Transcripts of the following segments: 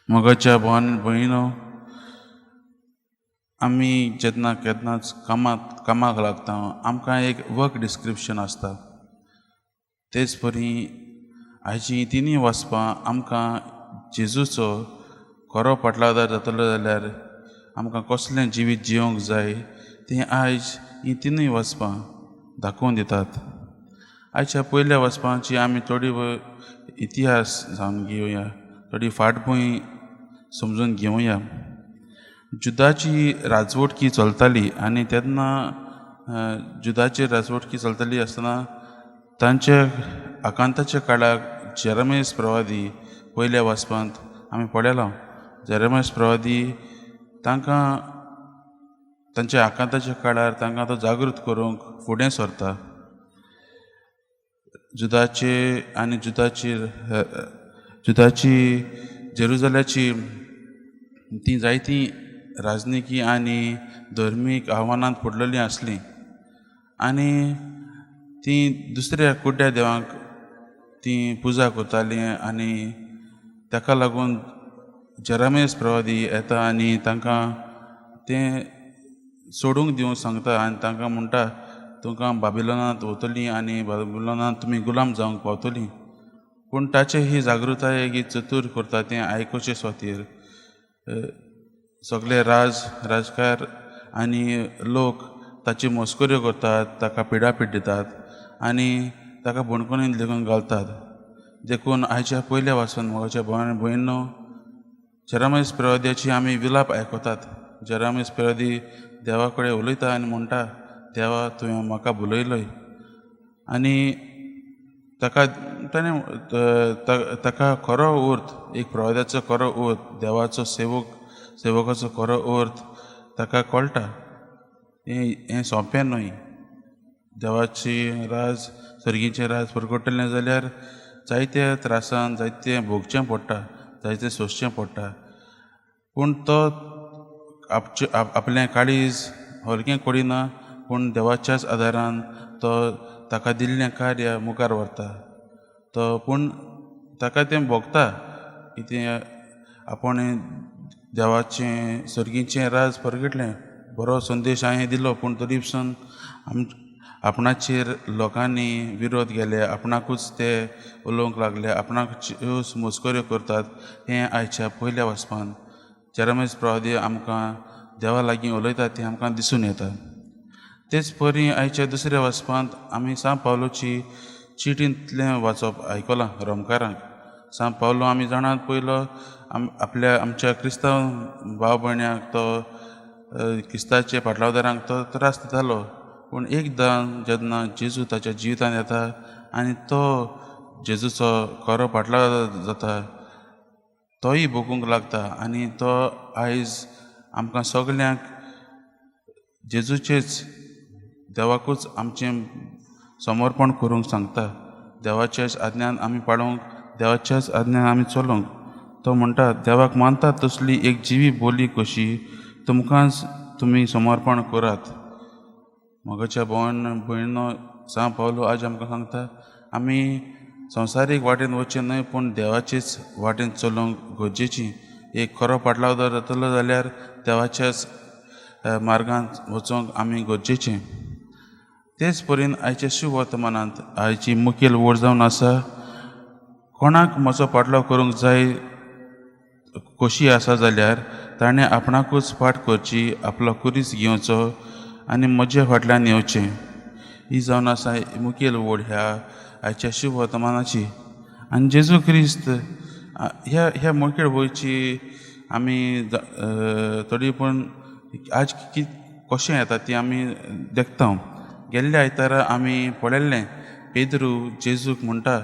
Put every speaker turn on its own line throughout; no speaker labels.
मोगाच्या भयणो, आमी जेन्ना केन्नाच कामाक लागता आमकां एक वर्क डिस्क्रिप्शन आसता. तेच परी आयची तिनूय वचपां आमकां जेजूचो खरो पाटलादार जातलो जाल्यार आमकां कसलें जिवीत जिवंक जाय तें आयज ही तिनूय वचपां दाखोवन दितात. आयच्या पयल्या वचपांची आमी थोडी इतिहास जावन घेवया, थोडी फाटभूंय समजून घेवया. जुदाची राजवटकी चलताली आनी तेन्ना जुदाची राजवटकी चलताली आसतना तांच्या आकांताच्या काळाक जेरेमिया प्रवादी पयल्या वचपांत आमी पळयलां. जेरेमिया प्रवादी तांकां तांच्या आकांताच्या काळार तांकां तो जागृत करूंक फुडें सरता. जुदाची जेरुजल्याची ती जायती राजनिकी आनी धर्मीक आव्हानांत पडलेलीं आसलीं आनी ती दुसऱ्या कुड्ड्या देवांक ती पुजा करतालीं आनी ताका लागून जेरेमिया प्रवादी येता आनी तांकां तें सोडूंक दिवंक सांगता आनी तांकां म्हणटा तुमकां बाबिलोनांत वतलीं आनी बाबिलोनांत तुमी गुलाम जावंक पावतलीं. पूण ताचे ही जागृताय ही चतूर करता तें आयकुचे खातीर सगळे राजकार आनी लोक ताची मस्कऱ्यो करतात, ताका पिडापीड दितात आनी ताका बुणकुनींत लेगून घालतात. देखून आयच्या पयल्या वाचून म्हज्या भयणो, जेरेमिया प्रवाद्याची आमी विलाप आयकतात. जेरेमिया प्रवादी देवा कडेन उलयता आनी म्हणटा, देवा तुवें म्हाका भुलयलोय. आनी ताका खरो अर्थ, एक प्रवाद्याचो खरो अर्थ, देवाचो सेवकाचो खरो अर्थ ताका कळटा. हें सोंपें न्हय. देवाची सर्गीचें राज परगटलें जाल्यार जायत्या त्रासान जायतें भोगचें पडटा, जायतें सोंसचें पडटा. पूण तो आपलें काळीज हलकें करिना, पूण देवाच्याच आदारान तो ताका दिल्लें कार्य मुखार व्हरता. पूण ताका तें भोगता की तें आपूण देवाचें सर्गीचें राज परगटलें, बरो संदेश हांवें दिलो, पूण तरी पसून आपणाचेर लोकांनी विरोध केले, आपणाकूच ते उलोवंक लागले, आपणाकूच मस्कऱ्यो करतात. हें आयच्या पयल्या वचपान जेरेमिया प्रवादी आमकां देवा लागीं उलयता तें आमकां दिसून येता. तेच परी आयच्या दुसऱ्या वचपांत आमी सांत पावलोची चिटींतलें वाचप आयकलां रोमकारांक. सांत पावलो आमी जाणात पयलो आमच्या क्रिस्तांव भाव भयण्यांक तो क्रिस्ताच्या पाटलादारांक तो त्रास दितालो. पूण एकदां जेन्ना जेजू ताच्या जिवितांत येता आनी तो जेजूचो खरो पाटलादार जाता, तोय भोगूंक लागता आनी तो आयज आमकां सगल्यांक जेजूचेच देवाकूच आमचें समर्पण करूंक सांगता. देवाच्याच आज्ञान आमी पाळूंक, देवाच्याच आज्ञान आमी चलोंक. तो म्हणटा, देवाक मानता तसली एक जिवी बोली कशी तुमकांच तुमी समर्पण करात. मोगाच्या भयणो, सांत पावलो आज आमकां सांगता आमी संवसारीक वाटेन वचचें न्हय, पूण देवाचेच वाटेन चलोवंक गरजेचीं. एक खरो पाटलादार जातलो जाल्यार देवाच्याच मार्गांत वचोंक आमी गरजेचें. तेच परीन आयच्या शुभ वर्तमानांत आयची मुखेल वड जावन आसा, कोणाक म्हजो पाटलो करूंक जाय कशी आसा जाल्यार ताणें आपणाकूच फाट करची, आपलो कुरीस घेवचो आनी म्हज्या फाटल्यान येवचें. ही जावन आसा मुखेल वड ह्या आयच्या शुभ वर्तमानाची. आनी जेजू क्रिस्त ह्या मुखेल वडची आमी थोडी पूण आज कशें येता ती आमी देखता. गेल्ल्या आयतारा आमी पळयल्लें, पेद्रू जेजूक म्हणटा,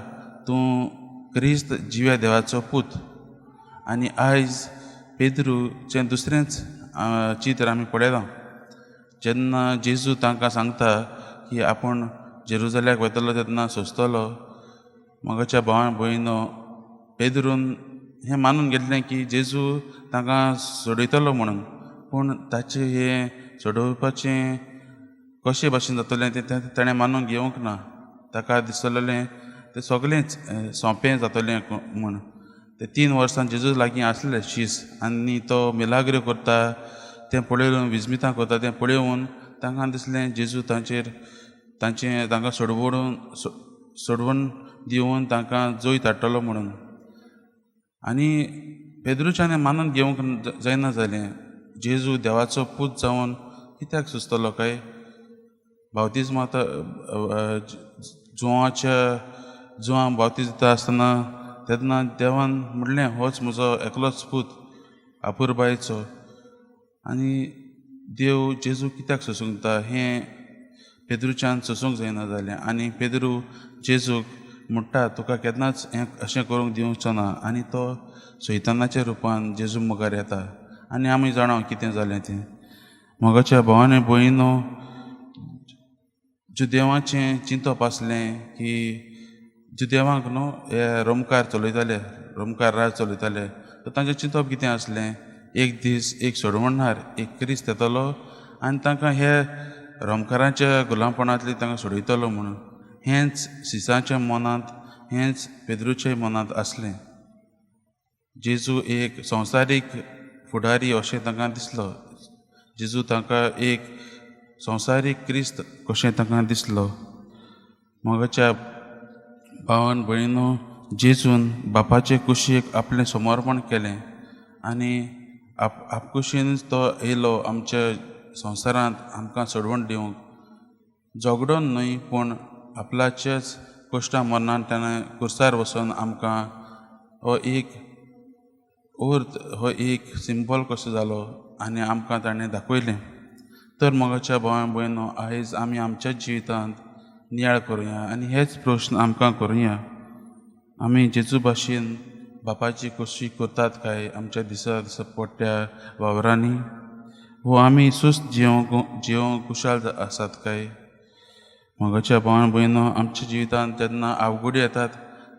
तूं क्रिस्त जिव्या देवाचो पूत. आनी आयज पेद्रूचें दुसरेंच चित्र आमी पळयलां. जेन्ना जेजू तांकां सांगता की आपूण जेरुजल्याक वयतलो तेन्ना सोंसतलो, मोगाच्या भावान भयणो, पेद्रून हें मानून गेल्लें की जेजू तांकां सोडयतलो म्हणून. पूण ताचें हें सोडोवपाचें कशे भाशेन जातलें तें ताणें मानून घेवंक ना. ताका दिसतलें तें सगळेंच सोंपें जातलें म्हूण. ते 3 वर्सां जेजू लागीं आसले शीस आनी तो मिलाग्र करता तें पळयून विस्मितां करता तें पळयोवन तांकां दिसलें जेजू तांकां सोडवून दिवन तांकां जोय धाडटलो म्हणून. आनी पेद्रूच्यान मानून घेवंक जायना जालें. जेजू देवाचो पूत जावन कित्याक सुचतलो काय? बावतिजमांत जुवां बावतीज दिता आसतना तेन्ना देवान म्हणलें होच म्हजो एकलोच पूत आपुरबायेचो. आनी देव जेजू कित्याक सोसूंक दिता हें पेद्रूच्यान सोसूंक जायना जालें. आनी पेद्रू जेजूक म्हणटा तुका केन्नाच हें अशें करूंक दिवचो ना. आनी तो सैतानाच्या रुपान जेजू मुखार येता. आनी आमी जाणा कितें जालें तें. मोगाच्या भावांनी भयणीनो, ज्यो देवाचें चिंतप आसलें की ज्यो देवांक न्हू हे रोमकार राज चलयताले, तर तांचें चिंतप कितें आसलें? एक दीस एक सोडवणहार, एक क्रिस्त येतलो आनी तांकां हे रोमकारांच्या गुलामपणांतली तांकां सोडयतलो म्हणून. हेंच सिसाच्या मनांत, हेंच पेद्रूच्या मनांत आसलें. जेजू एक संवसारीक फुडारी अशें तांकां दिसलो. जेजू तांकां एक संवसारीक क्रिस्त कशें तांकां दिसलो. मोगाच्या भावान भयणीनो, जेजून बापाचे कुशीक आपलें समर्पण केलें आनी आपकुशीनच तो येयलो आमच्या संवसारांत आमकां सोडवण दिवंक. झगडोन न्हय पूण आपल्याच्याच कश्टां मरणान ताणें कुर्सार वचून आमकां हो एक सिंबल कसो जालो आनी आमकां ताणें दाखयलें. तर मोगाच्या भावां भयणीनो, आयज आमी आमच्या जिवितांत नियाळ करुया आनी हेच प्रश्न आमकां करुया. आमी जेजू भाशेन बापाची कुशी करतात काय आमच्या दिसा पडट्या वावरांनी? वो आमी सुस्त जिवंक कुशाल आसात काय? मोगाच्या भावां भयणीनो, आमच्या जिवितांत जेन्ना आवगुडी येतात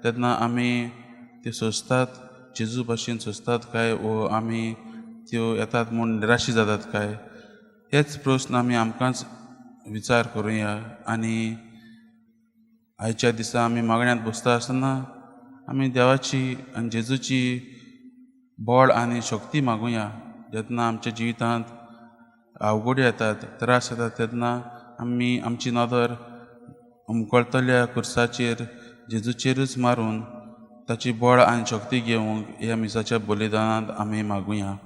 तेन्ना आमी त्यो सोंसतात जेजू भाशेन सोंसतात काय? वो आमी त्यो येतात म्हूण निराशी जातात काय? हेच प्रश्न आमी आमकांच विचार करुया. आनी आयच्या दिसा आमी मागण्यांत बसता आसतना आमी देवाची आनी जेजूची बळ आनी शक्ती मागुया. जेन्ना आमच्या जिवितांत आवगुडी येतात, त्रास येतात, तेन्ना आमी आमची नदर उमकळटल्या कुर्साचेर जेजूचेरूच मारून ताची बळ आनी शक्ती घेवंक ह्या मिसाच्या बलिदानांत आमी मागुया.